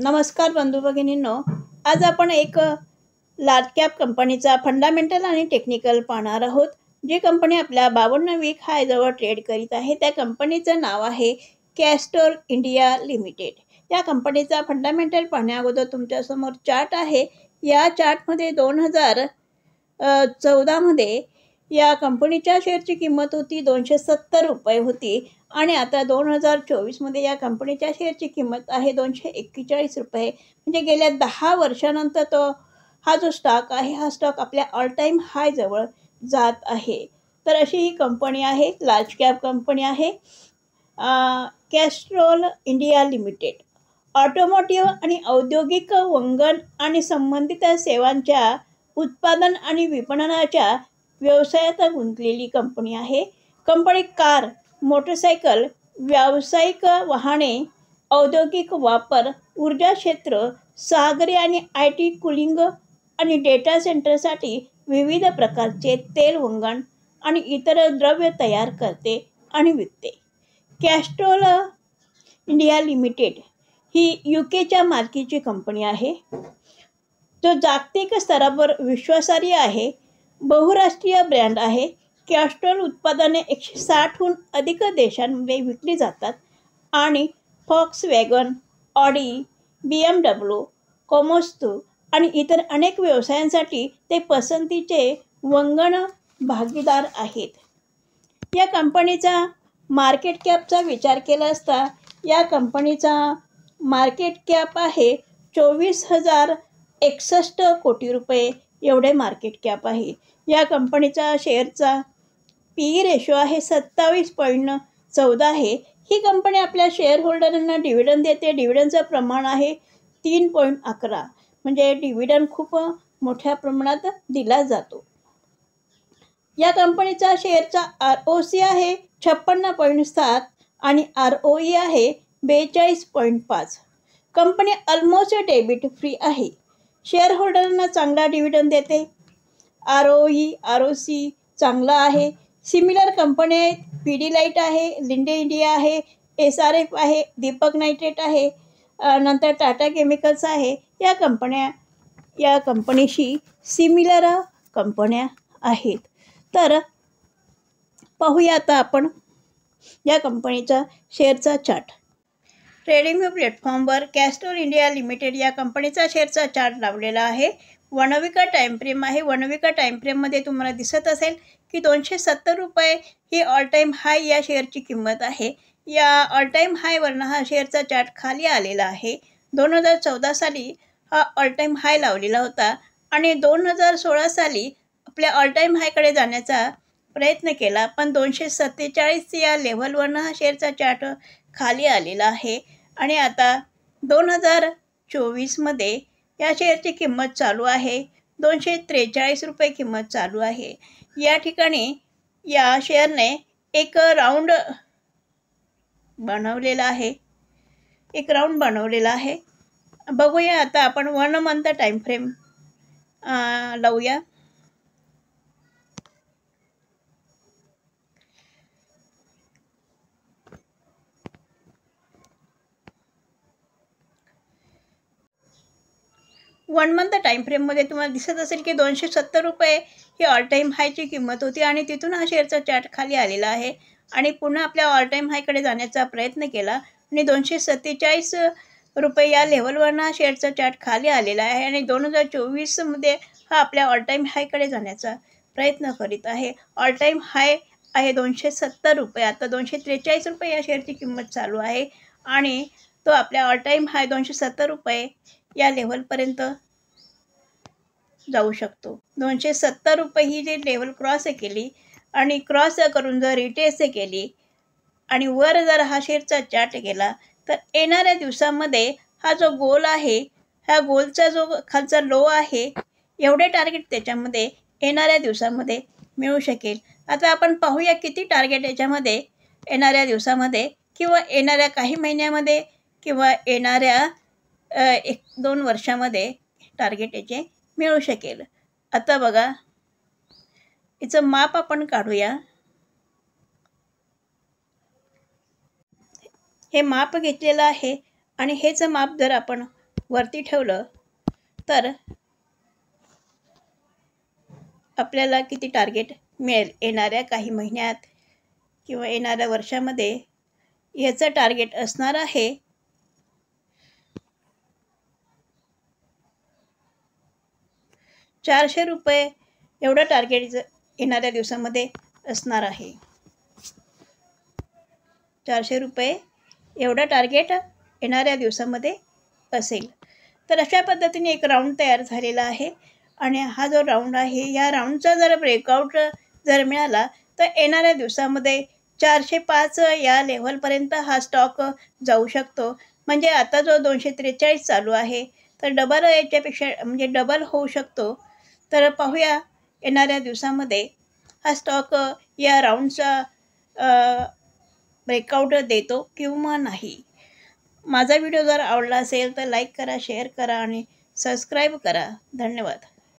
नमस्कार बंधू भगिनींनो, आज आपण एक लार्ज कॅप कंपनीचा फंडामेंटल आणि टेक्निकल पाहणार आहोत. जी कंपनी आपल्या 52 वीक हायजवळ ट्रेड करीत आहे त्या कंपनीचं नाव आहे कॅस्ट्रोल इंडिया लिमिटेड. या कंपनीचा फंडामेंटल पाहण्याअगोदर तुमच्यासमोर चार्ट आहे. या चार्टमध्ये 2014मध्ये या कंपनीच्या शेअरची किंमत होती 270 रुपये होती आणि आता 2024मध्ये या कंपनीच्या शेअरची किंमत आहे 241 रुपये. म्हणजे गेल्या 10 वर्षानंतर हा जो स्टॉक आहे हा स्टॉक आपल्या ऑल टाईम हाय जवळ जात आहे. तर अशी ही कंपनी आहे, लार्ज कॅप कंपनी आहे कॅस्ट्रोल इंडिया लिमिटेड. ऑटोमोटिव्ह आणि औद्योगिक वंगण आणि संबंधित सेवांच्या उत्पादन आणि विपणनाच्या व्यवसायात गुंतलेली कंपनी आहे. कंपनी कार, मोटरसायकल, व्यावसायिक वाहने, औद्योगिक वापर, ऊर्जा क्षेत्र, सागरी आणि IT, कूलिंग आणि डेटा सेंटरसाठी विविध प्रकारचे तेल वंगण आणि इतर द्रव्य तयार करते आणि विकते. कॅस्ट्रोल इंडिया लिमिटेड ही UKच्या मालकीची कंपनी आहे, जो जागतिक स्तरावर विश्वासार्ह आहे. बहुराष्ट्रीय ब्रँड आहे. कॅस्ट्रोल उत्पादने 160हून अधिक देशांमध्ये विकली जातात आणि फॉक्सवॅगन, ऑडी, BMW, कोमोत्सु आणि इतर अनेक व्यवसायांसाठी ते पसंतीचे वंगण भागीदार आहेत. या कंपनीचा मार्केट कॅपचा विचार केला असता या कंपनीचा मार्केट कॅप आहे 24,061 कोटी रुपये एवढे मार्केट कॅप आहे. या कंपनीचा शेअरचा PE रेशो आहे 27.14 आहे. ही कंपनी आपल्या शेअर होल्डरांना डिव्हिडंड देते. डिव्हिडंडचं प्रमाण आहे 3.11. म्हणजे डिव्हिडंड खूप मोठ्या प्रमाणात दिला जातो. या कंपनीचा शेअरचा ROC आहे 56.7 आणि ROE आहे 42.5. कंपनी ऑलमोस्ट डेबिट फ्री आहे. शेअर होल्डरांना चांगला डिव्हिडंड देते. ROE, ROC चांगला आहे. सिमिलर कंपनी आहेत. पिडिलाइट आहे, लिंडे इंडिया आहे, SRF आहे, दीपक नायट्रेट आहे, नंतर टाटा केमिकल्स आहे. या कंपनीशी सिमिलर कंपन्या आहेत. तर पाहूया आता आपण या कंपनीचा शेअरचा चार्ट. ट्रेडिंग प्लॅटफॉर्मवर कॅस्ट्रोल इंडिया लिमिटेड या कंपनीचा शेअरचा चार्ट लावलेला आहे. 1 वीक टाईम फ्रेम आहे. 1 वीक टाईम फ्रेममध्ये तुम्हाला दिसत असेल की 270 रुपये ही ऑल टाईम हाय या शेअरची किंमत आहे. या ऑल टाईम हायवरनं हा शेअरचा चार्ट खाली आलेला आहे. 2014 साली हा ऑल टाईम हाय लावलेला होता आणि 2016 साली आपल्या ऑल टाईम हायकडे जाण्याचा प्रयत्न केला, पण 247 या लेव्हलवरनं हा शेअरचा चार्ट खाली आलेला आहे. आणि आता 2024मध्ये या शेअरची किंमत चालू आहे 243 रुपये किंमत चालू आहे. या ठिकाणी या शेअरने एक राऊंड बनवलेला आहे. बघूया आता आपण 1 मंथ टाईम फ्रेम लावूया. वन मंथ टाईम फ्रेममध्ये तुम्हाला दिसत असेल की 270 रुपये ही ऑल टाईम हायची किंमत होती आणि तिथून हा शेअरचा चार्ट खाली आलेला आहे आणि पुन्हा आपल्या ऑल टाईम हायकडे जाण्याचा प्रयत्न केला आणि 247 रुपये या लेव्हलवरनं हा शेअरचा चार्ट खाली आलेला आहे आणि 2024मध्ये हा आपल्या ऑल टाईम हायकडे जाण्याचा प्रयत्न करीत आहे. ऑल टाईम हाय आहे 270 रुपये. आता 243 रुपये या शेअरची किंमत चालू आहे आणि तो आपल्या ऑल टाईम हाय 270 रुपये या लेव्हलपर्यंत जाऊ शकतो. 270 रुपये ही जी लेव्हल क्रॉस केली आणि क्रॉस करून जर रिटेस्ट केली आणि वर जर हा शेअरचा चार्ट गेला तर येणाऱ्या दिवसामध्ये हा जो गोल आहे, ह्या गोलचा जो खालचा लो आहे, एवढे टार्गेट त्याच्यामध्ये येणाऱ्या दिवसामध्ये मिळू शकेल. आता आपण पाहूया किती टार्गेट याच्यामध्ये येणाऱ्या दिवसामध्ये किंवा येणाऱ्या काही महिन्यामध्ये किंवा येणाऱ्या 1-2 वर्षामध्ये टार्गेट याचे मिळू शकेल. आता बघा, याचं माप आपण काढूया. हे माप घेतलेलं आहे आणि हेच माप जर आपण वरती ठेवलं तर आपल्याला किती टार्गेट मिळेल येणाऱ्या काही महिन्यात किंवा येणाऱ्या वर्षामध्ये, याचं टार्गेट असणार आहे ₹400 एवढं टार्गेट येणाऱ्या दिवसामध्ये असणार आहे. ₹400 एवढं टार्गेट येणाऱ्या दिवसामध्ये असेल. तर अशा पद्धतीने एक राऊंड तयार झालेला आहे आणि हा जो राऊंड आहे या राऊंडचा जर ब्रेकआउट जर मिळाला तर येणाऱ्या दिवसामध्ये 405 या लेव्हलपर्यंत हा स्टॉक जाऊ शकतो. म्हणजे आता जो 243 चालू आहे तर डबल याच्यापेक्षा म्हणजे डबल होऊ शकतो. तर पाहूया येणाऱ्या दिवसामध्ये हा स्टॉक या राऊंडचा ब्रेकआउट देतो किंवा नाही. माझा व्हिडिओ जर आवडला असेल तर लाईक करा, शेअर करा आणि सबस्क्राईब करा. धन्यवाद.